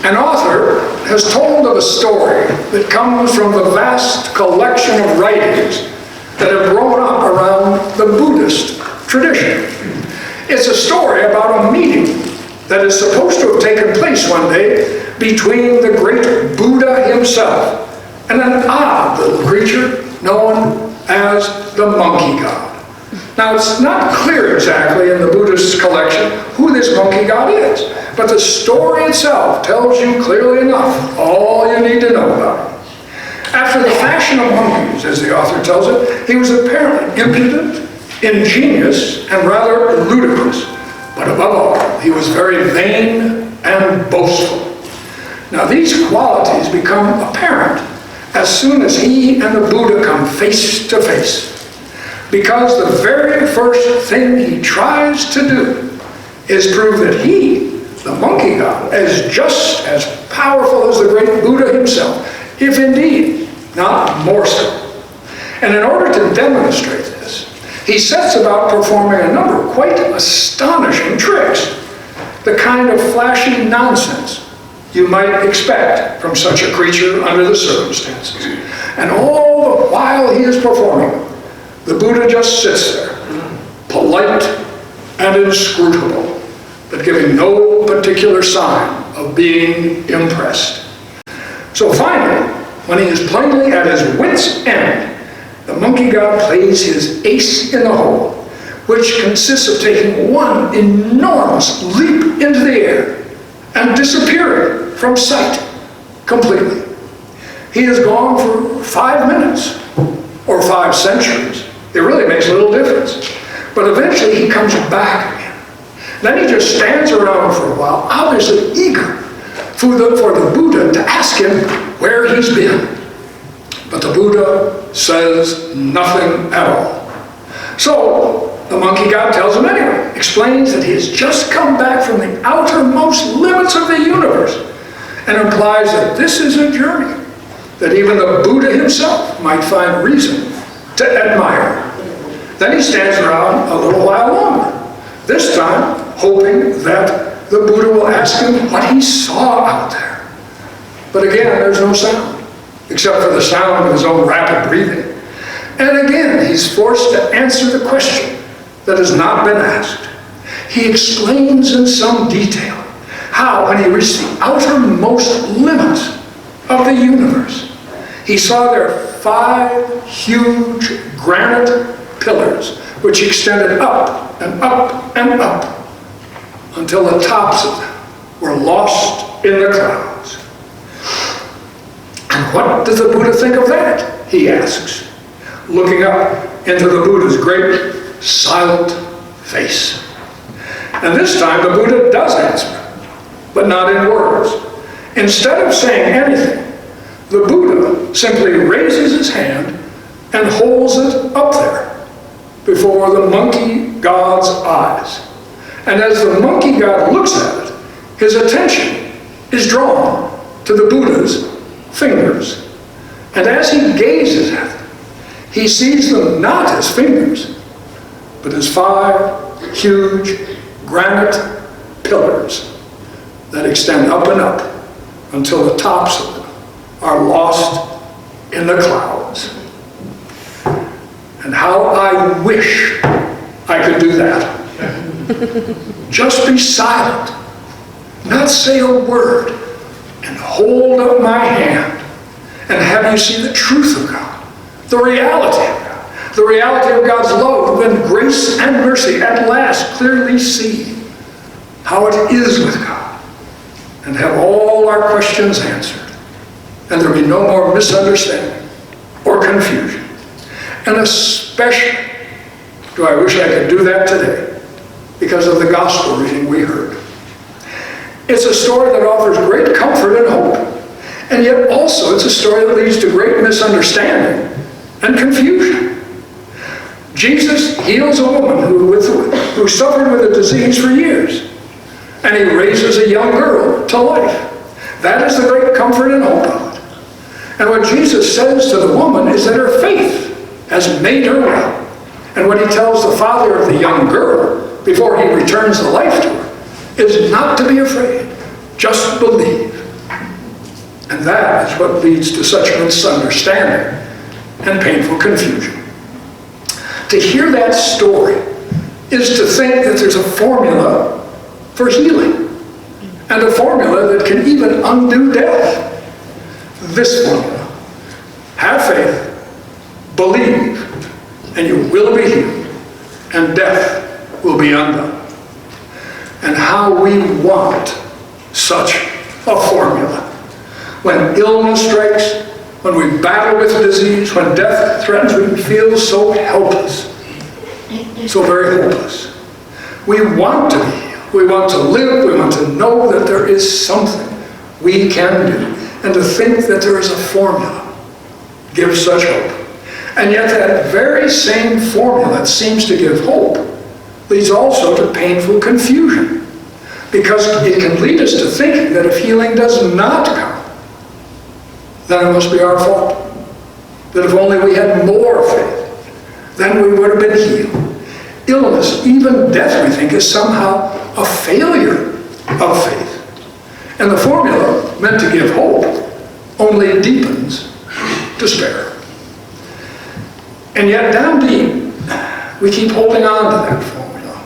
An author has told of a story that comes from the vast collection of writings that have grown up around the Buddhist tradition. It's a story about a meeting that is supposed to have taken place one day between the great Buddha himself and an odd little creature known as the monkey god. Now, it's not clear exactly in the Buddhist collection who this monkey god is, but the story itself tells you clearly enough all you need to know about him. After the fashion of monkeys, as the author tells it, he was apparently impudent, ingenious, and rather ludicrous. But above all, he was very vain and boastful. Now, these qualities become apparent as soon as he and the Buddha come face to face, because the very first thing he tries to do is prove that he, the monkey god, is just as powerful as the great Buddha himself, if indeed not more so. And in order to demonstrate this, he sets about performing a number of quite astonishing tricks, the kind of flashy nonsense you might expect from such a creature under the circumstances. And all the while he is performing, the Buddha just sits there, polite and inscrutable, but giving no particular sign of being impressed. So finally, when he is plainly at his wit's end, the monkey god plays his ace in the hole, which consists of taking one enormous leap into the air and disappearing from sight completely. He is gone for 5 minutes or 5 centuries. It really makes little difference. But eventually he comes back again. Then he just stands around for a while, obviously eager for the Buddha to ask him where he's been. But the Buddha says nothing at all. So the monkey god tells him anyway, explains that he has just come back from the outermost limits of the universe, and implies that this is a journey that even the Buddha himself might find reason to admire. Then he stands around a little while longer, this time hoping that the Buddha will ask him what he saw out there. But again, there's no sound, except for the sound of his own rapid breathing. And again, he's forced to answer the question that has not been asked. He explains in some detail how, when he reached the outermost limits of the universe, he saw there 5 huge granite pillars which extended up and up and up until the tops of them were lost in the clouds. And what does the Buddha think of that? He asks, looking up into the Buddha's great silent face. And this time the Buddha does answer, but not in words. Instead of saying anything, the Buddha simply raises his hand and holds it up there before the monkey god's eyes. And as the monkey god looks at it, his attention is drawn to the Buddha's fingers. And as he gazes at them, he sees them not as fingers, but as 5 huge granite pillars that extend up and up until the tops of them are lost in the clouds. And how I wish I could do that. Just be silent, not say a word, and hold up my hand and have you see the truth of God, the reality of God, the reality of God's love and grace and mercy. At last clearly see how it is with God, and have all our questions answered, and there be no more misunderstanding or confusion. And especially do I wish I could do that today because of the gospel reading we heard. It's a story that offers great comfort and hope, and yet also it's a story that leads to great misunderstanding and confusion. Jesus heals a woman who suffered with a disease for years, and he raises a young girl to life. That is the great comfort and hope of it. And what Jesus says to the woman is that her faith has made her well. And what he tells the father of the young girl before he returns the life to her is not to be afraid, just believe. And that is what leads to such misunderstanding and painful confusion. To hear that story is to think that there's a formula for healing, and a formula that can even undo death. This formula: have faith, believe, and you will be healed, and death will be undone. And how we want such a formula. When illness strikes, when we battle with disease, when death threatens, we feel so helpless, so very hopeless. We want to be healed. We want to live. We want to know that there is something we can do. And to think that there is a formula gives such hope. And yet that very same formula that seems to give hope leads also to painful confusion, because it can lead us to thinking that if healing does not come, then it must be our fault. That if only we had more faith, then we would have been healed. Illness, even death, we think, is somehow a failure of faith. And the formula, meant to give hope, only deepens despair. And yet down deep, we keep holding on to that formula,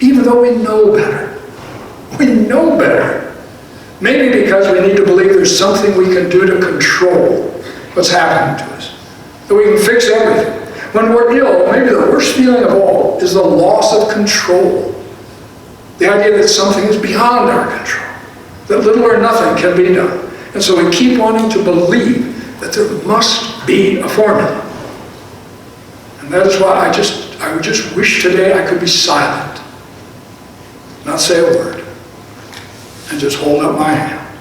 even though we know better. We know better. Maybe because we need to believe there's something we can do to control what's happening to us, that we can fix everything. When we're ill, maybe the worst feeling of all is the loss of control. The idea that something is beyond our control, that little or nothing can be done. And so we keep wanting to believe that there must be a formula. And that is why I would just wish today I could be silent, not say a word, and just hold up my hand,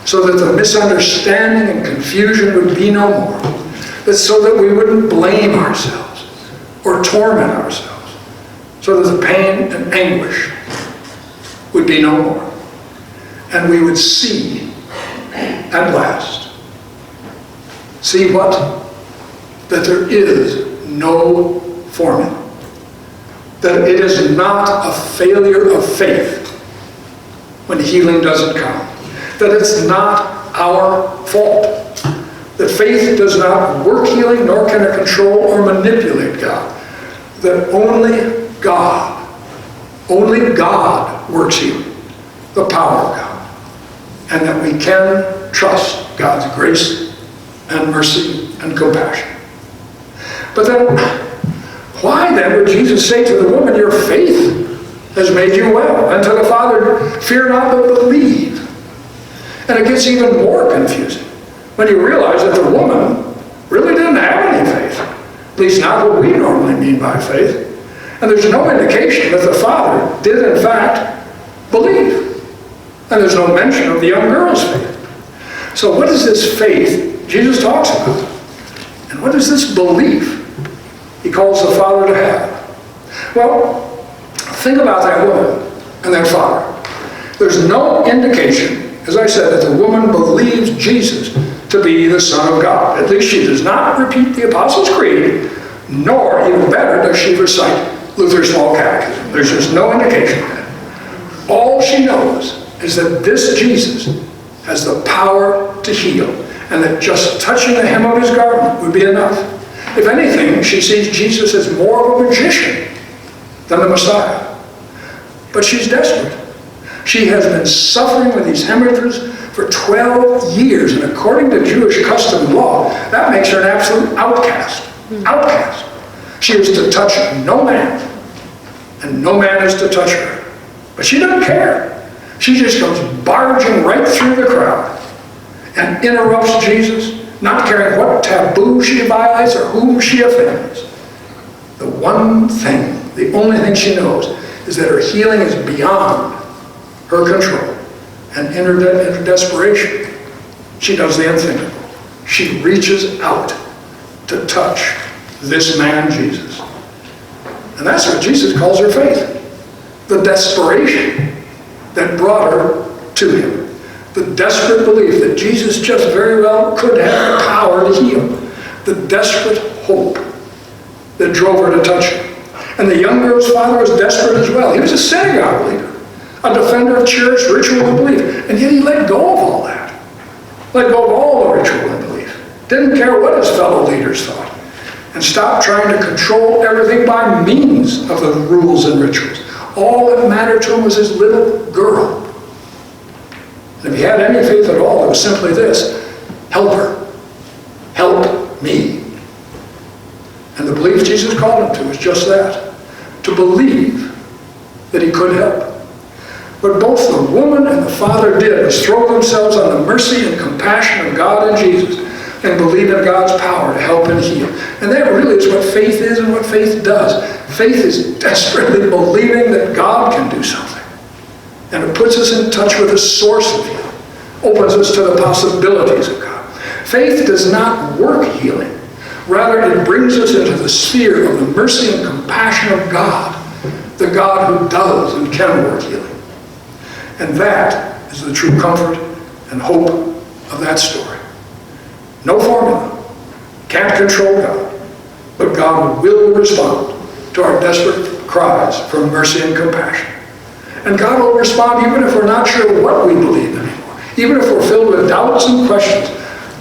so that the misunderstanding and confusion would be no more, so that we wouldn't blame ourselves or torment ourselves, so that the pain and anguish would be no more, and we would see at last, see what? That there is no formula, that it is not a failure of faith when healing doesn't come, that it's not our fault, that faith does not work healing, nor can it control or manipulate God, that only God works healing, the power of God, and that we can trust God's grace and mercy and compassion. But then, why then would Jesus say to the woman, your faith has made you well, and to the father, fear not but believe? And it gets even more confusing when you realize that the woman really didn't have any faith, at least not what we normally mean by faith. And there's no indication that the father did in fact believe. And there's no mention of the young girl's faith. So what is this faith Jesus talks about? And what is this belief he calls the father to have? Well, think about that woman and that father. There's no indication, as I said, that the woman believes Jesus to be the Son of God. At least she does not repeat the Apostles' Creed, nor, even better, does she recite Luther's Small Catechism. There's just no indication of that. All she knows is that this Jesus has the power to heal, and that just touching the hem of his garment would be enough. If anything, she sees Jesus as more of a magician than the Messiah. But she's desperate. She has been suffering with these hemorrhages for 12 years, and according to Jewish custom and law, that makes her an absolute outcast. Outcast. She is to touch no man, and no man is to touch her. But she doesn't care. She just goes barging right through the crowd and interrupts Jesus, not caring what taboo she violates or whom she offends. The one thing, the only thing she knows, is that her healing is beyond her control. And in her desperation, she does the unthinkable. She reaches out to touch this man, Jesus. And that's what Jesus calls her faith. The desperation that brought her to him. The desperate belief that Jesus just very well could have the power to heal. The desperate hope that drove her to touch him. And the young girl's father was desperate as well. He was a synagogue leader, a defender of cherished ritual and belief, and yet he let go of all that. Let go of all the ritual and belief. Didn't care what his fellow leaders thought. And stopped trying to control everything by means of the rules and rituals. All that mattered to him was his little girl. And if he had any faith at all, it was simply this: help her. Help me. And the belief Jesus called him to was just that: to believe that he could help. What both the woman and the father did was throw themselves on the mercy and compassion of God and Jesus and believe in God's power to help and heal. And that really is what faith is and what faith does. Faith is desperately believing that God can do something. And it puts us in touch with the source of healing, opens us to the possibilities of God. Faith does not work healing. Rather, it brings us into the sphere of the mercy and compassion of God, the God who does and can work healing. And that is the true comfort and hope of that story. No formula. Can't control God. But God will respond to our desperate cries for mercy and compassion. And God will respond even if we're not sure what we believe anymore. Even if we're filled with doubts and questions.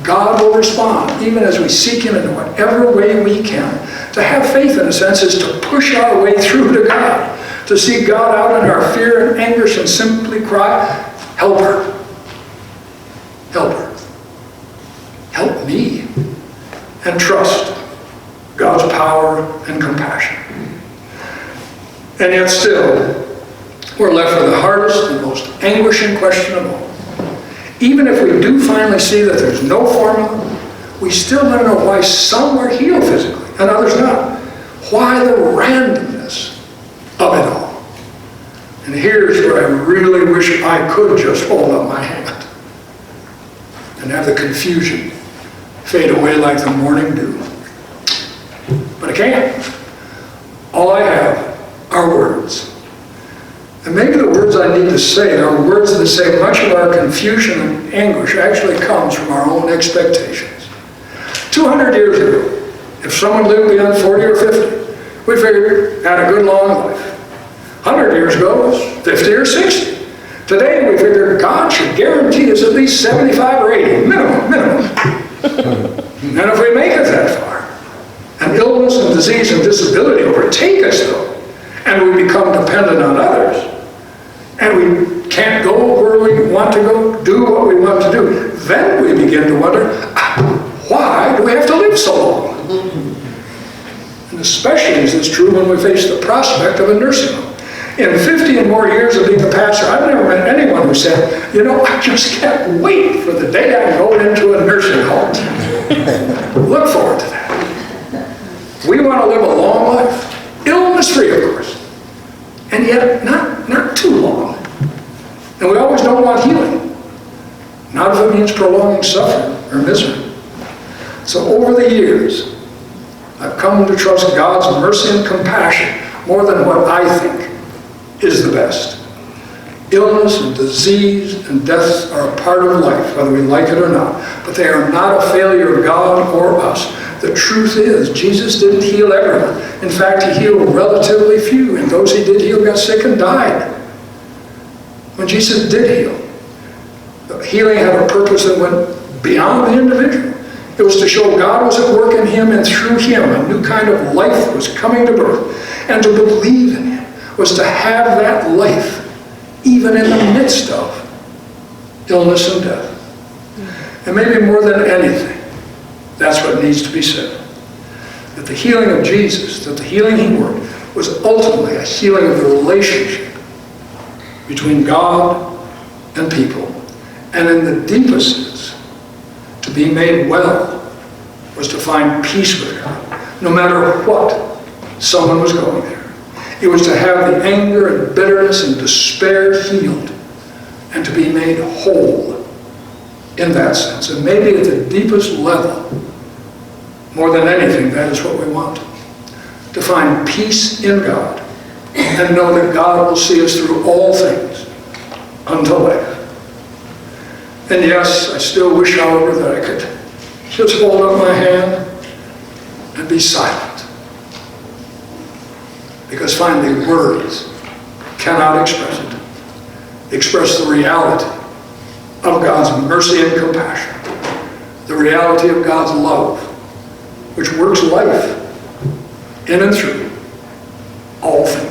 God will respond even as we seek Him in whatever way we can. To have faith, in a sense, is to push our way through to God. To see God out in our fear and anguish and simply cry, help her. Help her. Help me. And trust God's power and compassion. And yet still, we're left with the hardest and most anguishing question of all. Even if we do finally see that there's no formula, we still don't know why some are healed physically and others not. Why the randomness of it all? And here's where I really wish I could just hold up my hand and have the confusion fade away like the morning dew. But I can't. All I have are words. And maybe the words I need to say are words that say much of our confusion and anguish actually comes from our own expectations. 200 years ago, if someone lived beyond 40 or 50, we figured had a good long life. 100 years ago, it was 50 or 60. Today, we figure God should guarantee us at least 75 or 80, minimum. And if we make it that far, and illness and disease and disability overtake us, though, and we become dependent on others, and we can't go where we want to go, do what we want to do, then we begin to wonder, why do we have to live so long? And especially is this true when we face the prospect of a nursing home. In 50 and more years of being a pastor, I've never met anyone who said, you know, I just can't wait for the day I go into a nursing home. Look forward to that. We want to live a long life, illness-free, of course, and yet not too long. And we always don't want healing, not if it means prolonging suffering or misery. So over the years, I've come to trust God's mercy and compassion more than what I think is the best. Illness and disease and death are a part of life, whether we like it or not, but they are not a failure of God or us. The truth is, Jesus didn't heal everyone. In fact, He healed relatively few, and those He did heal got sick and died. When Jesus did heal, the healing had a purpose that went beyond the individual. It was to show God was at work in him, and through him a new kind of life was coming to birth. And to believe in Him was to have that life even in the midst of illness and death. And maybe more than anything, that's what needs to be said. That the healing of Jesus, that the healing He worked, was ultimately a healing of the relationship between God and people. And in the deepest sense, to be made well was to find peace with God, no matter what someone was going there. It was to have the anger and bitterness and despair healed and to be made whole in that sense. And maybe at the deepest level, more than anything, that is what we want. To find peace in God and know that God will see us through all things unto life. And yes, I still wish, however, that I could just hold up my hand and be silent. Because finally, words cannot express it. Express the reality of God's mercy and compassion the reality of God's love, which works life in and through all things.